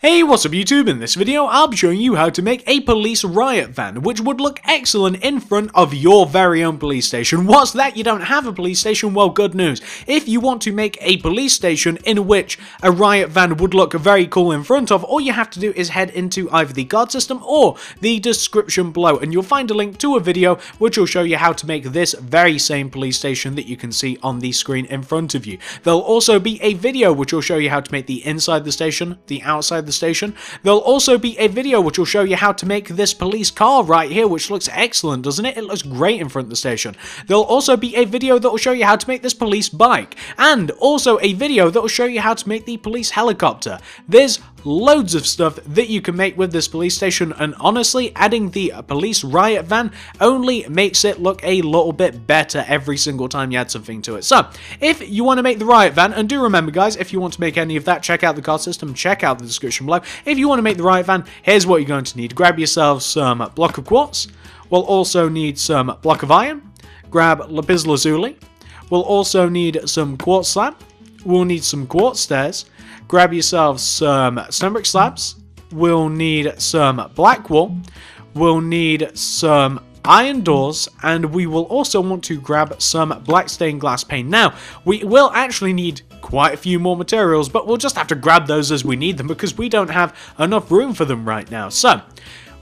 Hey, what's up YouTube? In this video, I'll be showing you how to make a police riot van, which would look excellent in front of your very own police station. What's that? You don't have a police station? Well, good news. If you want to make a police station in which a riot van would look very cool in front of, all you have to do is head into either the guard system or the description below, and you'll find a link to a video which will show you how to make this very same police station that you can see on the screen in front of you. There'll also be a video which will show you how to make the inside the station, the outside the station. There'll also be a video which will show you how to make this police car right here, which looks excellent, doesn't it? It looks great in front of the station. There'll also be a video that will show you how to make this police bike, and also a video that will show you how to make the police helicopter. There's loads of stuff that you can make with this police station, and honestly, adding the police riot van only makes it look a little bit better every single time you add something to it. So, if you want to make the riot van, and do remember guys, if you want to make any of that, check out the card system, check out the description below. If you want to make the riot van, here's what you're going to need. Grab yourself some block of quartz. We'll also need some block of iron. Grab lapis lazuli. We'll also need some quartz slab. We'll need some quartz stairs. Grab yourself some stone brick slabs. We'll need some black wool. We'll need some iron doors, and we will also want to grab some black stained glass paint. Now, we will actually need quite a few more materials, but we'll just have to grab those as we need them because we don't have enough room for them right now. So,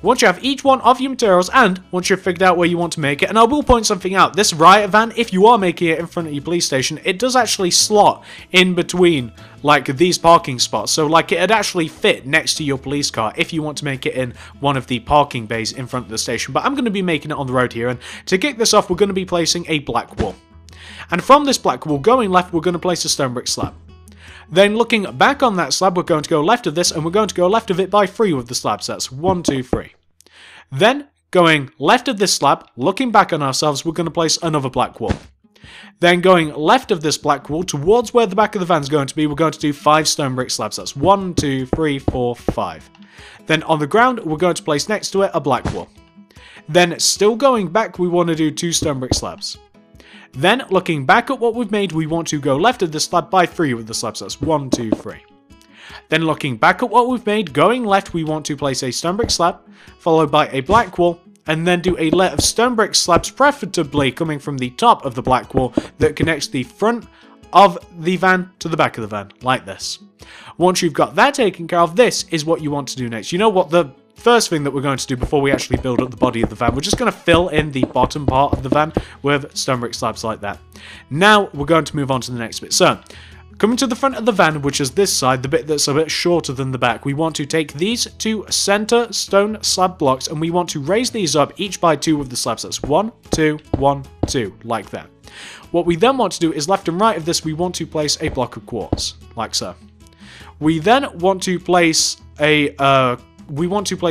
once you have each one of your materials, and once you've figured out where you want to make it, and I will point something out, this riot van, if you are making it in front of your police station, it does actually slot in between, like, these parking spots. So, like, it'd actually fit next to your police car if you want to make it in one of the parking bays in front of the station. But I'm going to be making it on the road here, and to kick this off, we're going to be placing a black wall. And from this black wall, going left, we're going to place a stone brick slab. Then looking back on that slab, we're going to go left of this, and we're going to go left of it by 3 with the slabs. That's 1, 2, 3. Then, going left of this slab, looking back on ourselves, we're going to place another black wall. Then going left of this black wall, towards where the back of the van is going to be, we're going to do 5 stone brick slabs. That's 1, 2, 3, 4, 5. Then on the ground, we're going to place next to it a black wall. Then, still going back, we want to do 2 stone brick slabs. Then, looking back at what we've made, we want to go left of this slab by 3 with the slabs. That's 1, 2, 3. Then looking back at what we've made, going left, we want to place a stone brick slab, followed by a black wall, and then do a layer of stone brick slabs, preferably coming from the top of the black wall that connects the front of the van to the back of the van, like this. Once you've got that taken care of, this is what you want to do next. You know what? The first thing that we're going to do before we actually build up the body of the van, we're just going to fill in the bottom part of the van with stone brick slabs like that. Now we're going to move on to the next bit. So, coming to the front of the van, which is this side, the bit that's a bit shorter than the back, we want to take these 2 center stone slab blocks, and we want to raise these up each by 2 with the slabs. That's 1, 2, 1, 2, like that. What we then want to do is left and right of this, we want to place a block of quartz, like so. We then want to place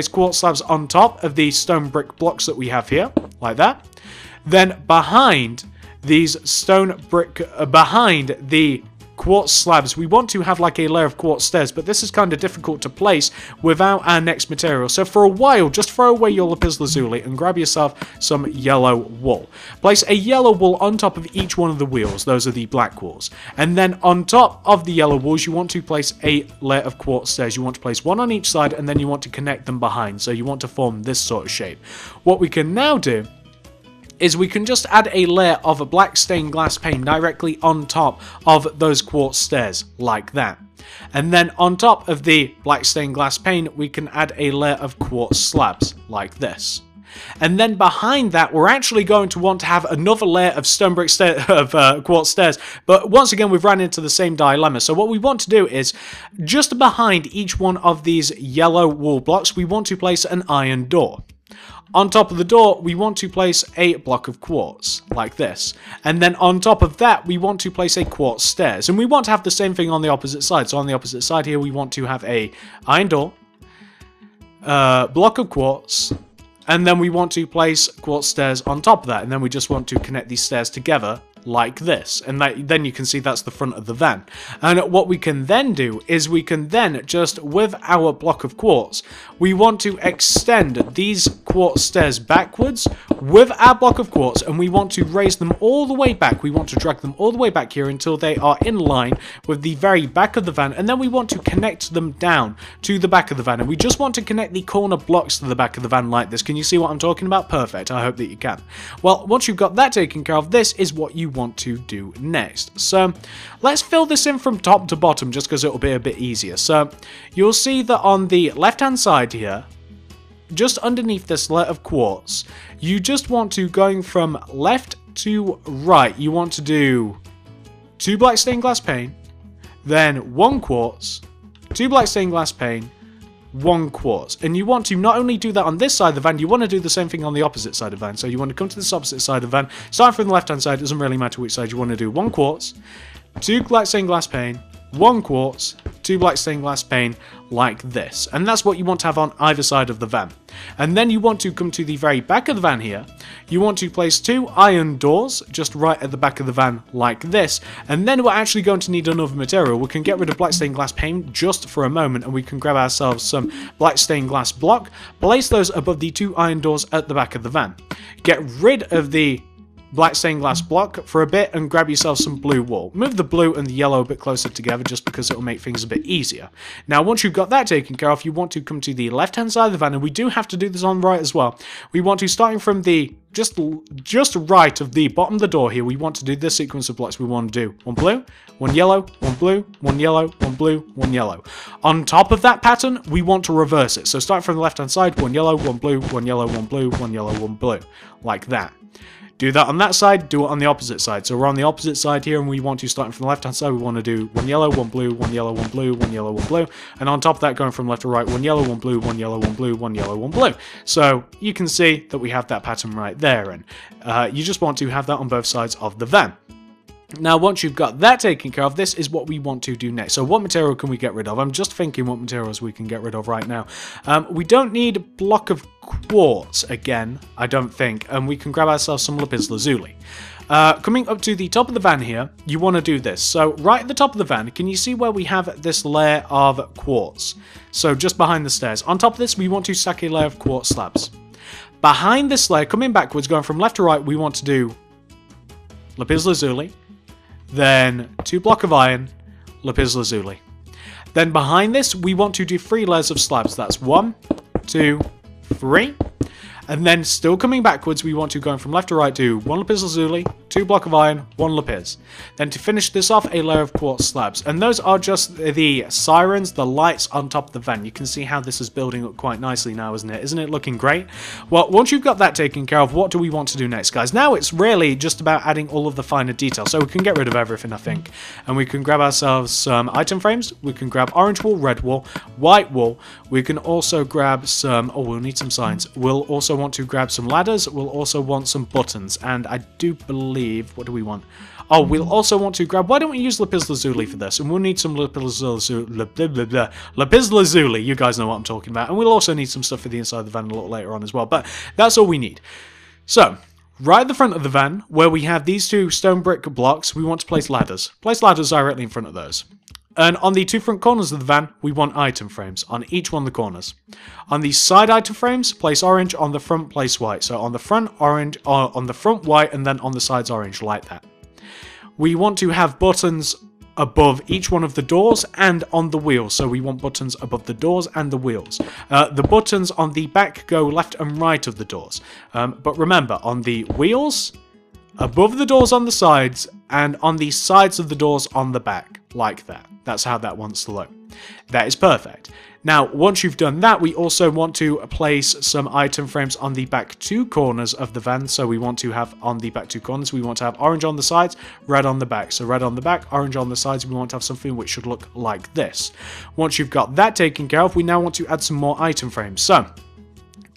quartz slabs on top of these stone brick blocks that we have here, like that. Then behind these stone brick, behind the quartz slabs, we want to have like a layer of quartz stairs, but this is kind of difficult to place without our next material. So for a while, just throw away your lapis lazuli and grab yourself some yellow wool. Place a yellow wool on top of each one of the wheels. Those are the black walls. And then on top of the yellow walls, you want to place a layer of quartz stairs. You want to place 1 on each side, and then you want to connect them behind. So you want to form this sort of shape. What we can now do is we can just add a layer of a black stained glass paint directly on top of those quartz stairs, like that. And then on top of the black stained glass paint, we can add a layer of quartz slabs, like this. And then behind that, we're actually going to want to have another layer of stone brick quartz stairs. But once again, we've run into the same dilemma. So what we want to do is, just behind each one of these yellow wall blocks, we want to place an iron door. On top of the door, we want to place a block of quartz, like this. And then on top of that, we want to place a quartz stairs. And we want to have the same thing on the opposite side. So on the opposite side here, we want to have a iron door, block of quartz, and then we want to place quartz stairs on top of that. And then we just want to connect these stairs together, like this, and then you can see that's the front of the van. And what we can then do is we can then just, with our block of quartz, we want to extend these quartz stairs backwards with our block of quartz, and we want to raise them all the way back. We want to drag them all the way back here until they are in line with the very back of the van, and then we want to connect them down to the back of the van, and we just want to connect the corner blocks to the back of the van like this. Can you see what I'm talking about? Perfect. I hope that you can. Well, once you've got that taken care of, this is what you want to do next. So let's fill this in from top to bottom just because it'll be a bit easier. So you'll see that on the left hand side here, just underneath this layer of quartz, you just want to, going from left to right, you want to do 2 black stained glass pane, then 1 quartz, 2 black stained glass pane, 1 quartz. And you want to not only do that on this side of the van, you want to do the same thing on the opposite side of the van. So you want to come to this opposite side of the van, starting from the left hand side, it doesn't really matter which side, you want to do 1 quartz, 2 black stained glass pane, 1 quartz, 2 black stained glass pane, like this. And that's what you want to have on either side of the van. And then you want to come to the very back of the van here. You want to place 2 iron doors just right at the back of the van like this. And then we're actually going to need another material. We can get rid of black stained glass pane just for a moment, and we can grab ourselves some black stained glass block, place those above the 2 iron doors at the back of the van. Get rid of the black stained glass block for a bit and grab yourself some blue wool. Move the blue and the yellow a bit closer together just because it will make things a bit easier. Now once you've got that taken care of, you want to come to the left hand side of the van, and we do have to do this on the right as well. We want to, starting from the just right of the bottom of the door here, we want to do this sequence of blocks. We want to do 1 blue, 1 yellow, 1 blue, 1 yellow, 1 blue, 1 yellow. On top of that pattern, we want to reverse it. So starting from the left hand side, 1 yellow, 1 blue, 1 yellow, 1 blue, 1 yellow, 1 blue, like that. Do that on that side, do it on the opposite side. So we're on the opposite side here, and we want to, starting from the left hand side, we want to do 1 yellow, 1 blue, 1 yellow, 1 blue, 1 yellow, 1 blue. And on top of that, going from left to right, 1 yellow, 1 blue, 1 yellow, 1 blue, 1 yellow, 1 blue. So you can see that we have that pattern right there, and you just want to have that on both sides of the van. Now, once you've got that taken care of, this is what we want to do next. So what material can we get rid of? I'm just thinking what materials we can get rid of right now. We don't need a block of quartz again, I don't think, and we can grab ourselves some lapis lazuli. Coming up to the top of the van here, you want to do this. So right at the top of the van, can you see where we have this layer of quartz? So just behind the stairs. On top of this, we want to stack a layer of quartz slabs. Behind this layer, coming backwards, going from left to right, we want to do lapis lazuli, then 2 block of iron, lapis lazuli. Then behind this, we want to do 3 layers of slabs. That's 1, 2, 3. And then still coming backwards, we want to go from left to right do 1 lapis lazuli, 2 block of iron, 1 lapis. Then to finish this off, a layer of quartz slabs. And those are just the sirens, the lights on top of the van. You can see how this is building up quite nicely now, isn't it? Isn't it looking great? Well, once you've got that taken care of, what do we want to do next, guys? Now it's really just about adding all of the finer details. So we can get rid of everything, I think. And we can grab ourselves some item frames. We can grab orange wool, red wool, white wool. We can also grab some, oh, we'll need some signs. We'll also want to grab some ladders. We'll also want some buttons, and I do believe, what do we want? Oh, we'll also want to grab, why don't we use lapis lazuli for this? And we'll need some lapis lazuli, you guys know what I'm talking about. And we'll also need some stuff for the inside of the van a little later on as well, but that's all we need. So right at the front of the van, where we have these 2 stone brick blocks, we want to place ladders. Place ladders directly in front of those. And on the 2 front corners of the van, we want item frames on each one of the corners. On the side item frames, place orange. On the front, place white. So on the front, orange. On the front, white. And then on the sides, orange, like that. We want to have buttons above each one of the doors and on the wheels. So we want buttons above the doors and the wheels. The buttons on the back go left and right of the doors. But remember, on the wheels, above the doors on the sides, and on the sides of the doors on the back, like that. That's how that wants to look. That is perfect. Now, once you've done that, we also want to place some item frames on the back 2 corners of the van. So we want to have on the back 2 corners, we want to have orange on the sides, red on the back. So red on the back, orange on the sides. We want to have something which should look like this. Once you've got that taken care of, we now want to add some more item frames. So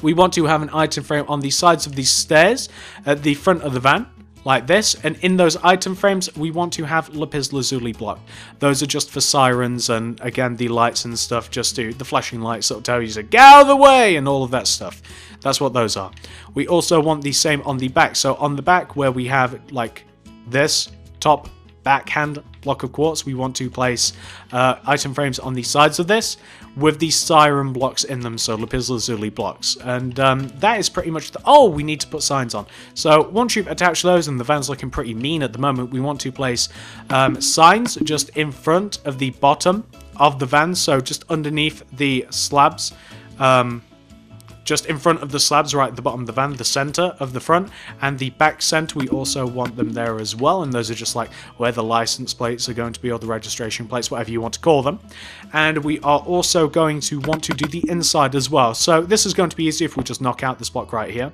we want to have an item frame on the sides of these stairs at the front of the van, like this, and in those item frames we want to have lapis lazuli block. Those are just for sirens, and again the lights and stuff, just to the flashing lights that'll tell you to get out of the way and all of that stuff. That's what those are. We also want the same on the back. So on the back, where we have like this top backhand block of quartz, we want to place item frames on the sides of this with the siren blocks in them, so lapis lazuli blocks. And that is pretty much oh, we need to put signs on. So once you've attached those, and the van's looking pretty mean at the moment, we want to place signs just in front of the bottom of the van, so just underneath the slabs. Just in front of the slabs, right at the bottom of the van, the center of the front, and the back center, we also want them there as well, and those are just like where the license plates are going to be, or the registration plates, whatever you want to call them. And we are also going to want to do the inside as well. So this is going to be easy if we just knock out this block right here.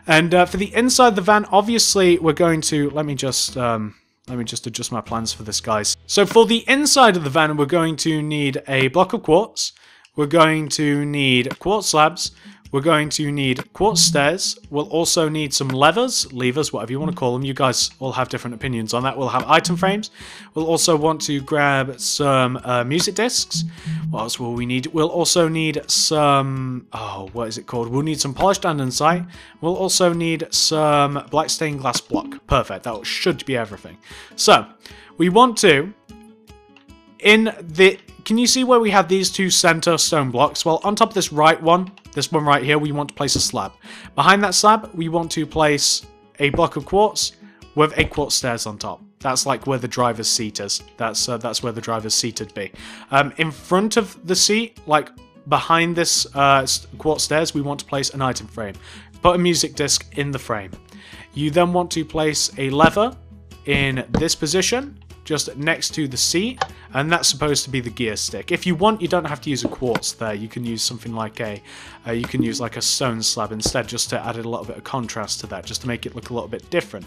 And for the inside of the van, obviously we're going to, let me just adjust my plans for this, guys. So for the inside of the van, we're going to need a block of quartz, we're going to need quartz slabs, we're going to need quartz stairs. We'll also need some levers, whatever you want to call them. You guys all have different opinions on that. We'll have item frames. We'll also want to grab some music discs. What else will we need? We'll also need some, oh, what is it called? We'll need some polished andesite. We'll also need some black stained glass block. Perfect. That should be everything. So we want to, can you see where we have these two center stone blocks? Well, on top of this one right here, we want to place a slab. Behind that slab, we want to place a block of quartz with a quartz stairs on top. That's like where the driver's seat is. That's where the driver's seat would be. In front of the seat, like behind this quartz stairs, we want to place an item frame. Put a music disc in the frame. You then want to place a lever in this position, just next to the seat, and that's supposed to be the gear stick. If you want, you don't have to use a quartz there. You can use something like you can use like a stone slab instead, just to add a little bit of contrast to that, just to make it look a little bit different.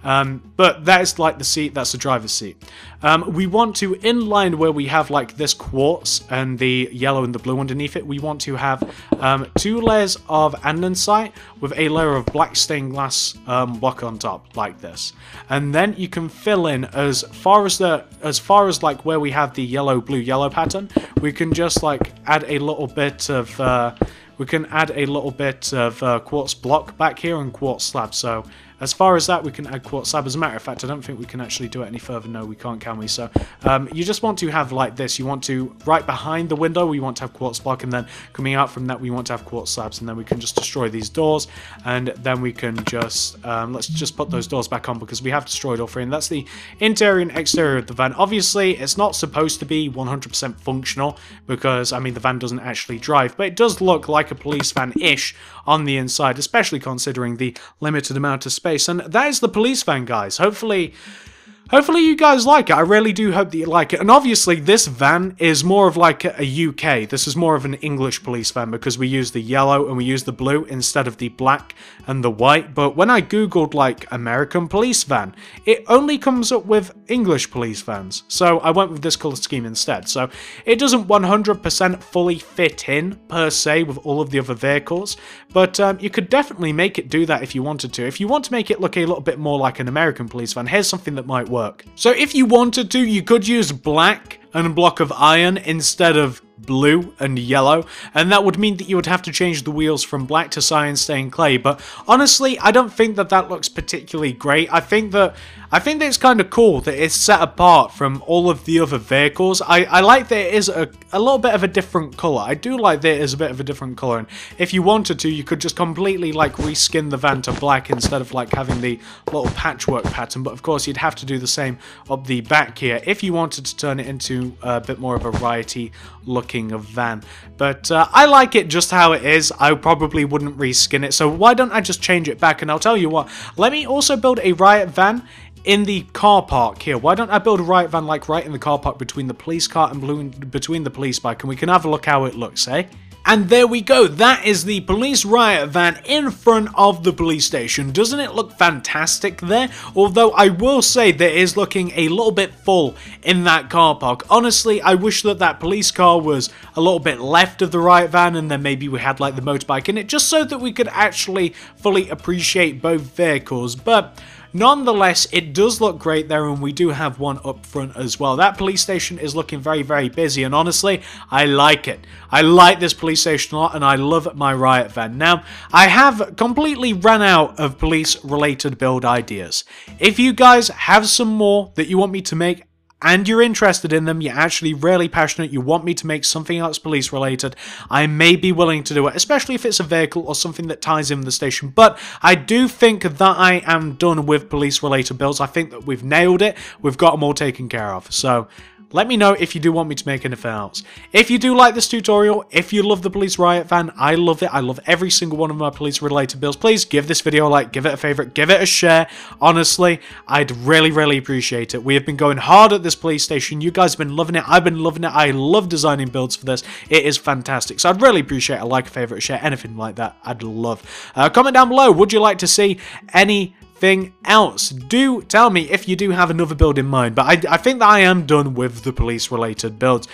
But that is like the seat, that's the driver's seat. We want to, in line where we have like this quartz and the yellow and the blue underneath it, we want to have 2 layers of andesite with a layer of black stained glass block on top, like this. And then you can fill in as far as like where we have the yellow pattern, we can just like add a little bit of quartz block back here and quartz slab. So as far as that, we can add quartz slab. As a matter of fact, I don't think we can actually do it any further. No, we can't, can we? So you just want to have like this. You want to, right behind the window, we want to have quartz block, and then coming out from that, we want to have quartz slabs, and then we can just destroy these doors, and then we can just, let's just put those doors back on, because we have destroyed all 3, and that's the interior and exterior of the van. Obviously, it's not supposed to be 100% functional, because, I mean, the van doesn't actually drive, but it does look like a police van-ish on the inside, especially considering the limited amount of space. And that is the police van, guys. Hopefully you guys like it. I really do hope that you like it. And obviously this van is more of like a UK. This is more of an English police van, because we use the yellow and we use the blue instead of the black and the white. But when I googled like American police van, it only comes up with English police vans. So I went with this color scheme instead. So it doesn't 100% fully fit in per se with all of the other vehicles, but you could definitely make it do that if you wanted to. If you want to make it look a little bit more like an American police van, here's something that might work. So if you wanted to, you could use black and a block of iron instead of blue and yellow, and that would mean that you would have to change the wheels from black to cyan stained clay. But honestly, I don't think that that looks particularly great. I think that it's kind of cool that it's set apart from all of the other vehicles. I like that it is a little bit of a different color. I do like that it is a bit of a different color, and if you wanted to, you could just completely like reskin the van to black instead of like having the little patchwork pattern. But of course, you'd have to do the same up the back here if you wanted to turn it into a bit more of a Riot-y looking of van. But I like it just how it is. I probably wouldn't reskin it, so why don't I just change it back? And I'll tell you what, let me also build a Riot van in the car park here. Why don't I build a Riot van like right in the car park between the police car and between the police bike, and we can have a look how it looks, eh? And there we go, that is the police Riot van in front of the police station. Doesn't it look fantastic there? Although I will say that it is looking a little bit full in that car park. Honestly, I wish that that police car was a little bit left of the Riot van, and then maybe we had like the motorbike in it, just so that we could actually fully appreciate both vehicles. But Nonetheless, it does look great there, and we do have one up front as well. That police station is looking very, very busy, and honestly, I like it. I like this police station a lot, and I love my Riot van. Now, I have completely run out of police-related build ideas. If you guys have some more that you want me to make, and you're interested in them, you're actually really passionate, you want me to make something else police related, I may be willing to do it, especially if it's a vehicle or something that ties in with the station. But I do think that I am done with police related builds. I think that we've nailed it, we've got them all taken care of. So let me know if you do want me to make anything else. If you do like this tutorial, if you love the police Riot van, I love it. I love every single one of my police related builds. Please give this video a like, give it a favorite, give it a share. Honestly, I'd really, really appreciate it. We have been going hard at this police station. You guys have been loving it. I've been loving it. I love designing builds for this. It is fantastic. So I'd really appreciate a like, a favorite, a share, anything like that. I'd love. Comment down below. Would you like to see anything else? Do tell me if you do have another build in mind, but I think that I am done with the police related builds.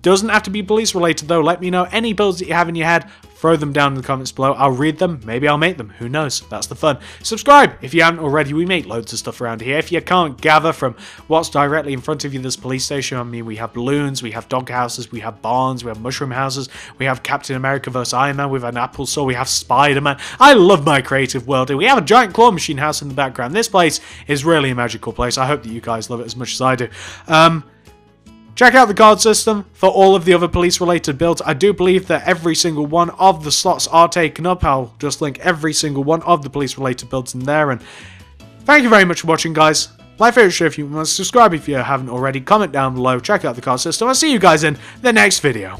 Doesn't have to be police related though. Let me know any builds that you have in your head. Throw them down in the comments below. I'll read them. Maybe I'll make them. Who knows? That's the fun. Subscribe if you haven't already. We make loads of stuff around here. If you can't gather from what's directly in front of you, this police station, I mean, we have balloons, we have dog houses, we have barns, we have mushroom houses, we have Captain America vs. Iron Man, we have an Apple Store, we have Spider-Man. I love my creative world. We have a giant claw machine house in the background. This place is really a magical place. I hope that you guys love it as much as I do. Check out the card system for all of the other police-related builds. I do believe that every single one of the slots are taken up. I'll just link every single one of the police-related builds in there. And thank you very much for watching, guys. Like, favorite, share if you want to subscribe if you haven't already. Comment down below. Check out the card system. I'll see you guys in the next video.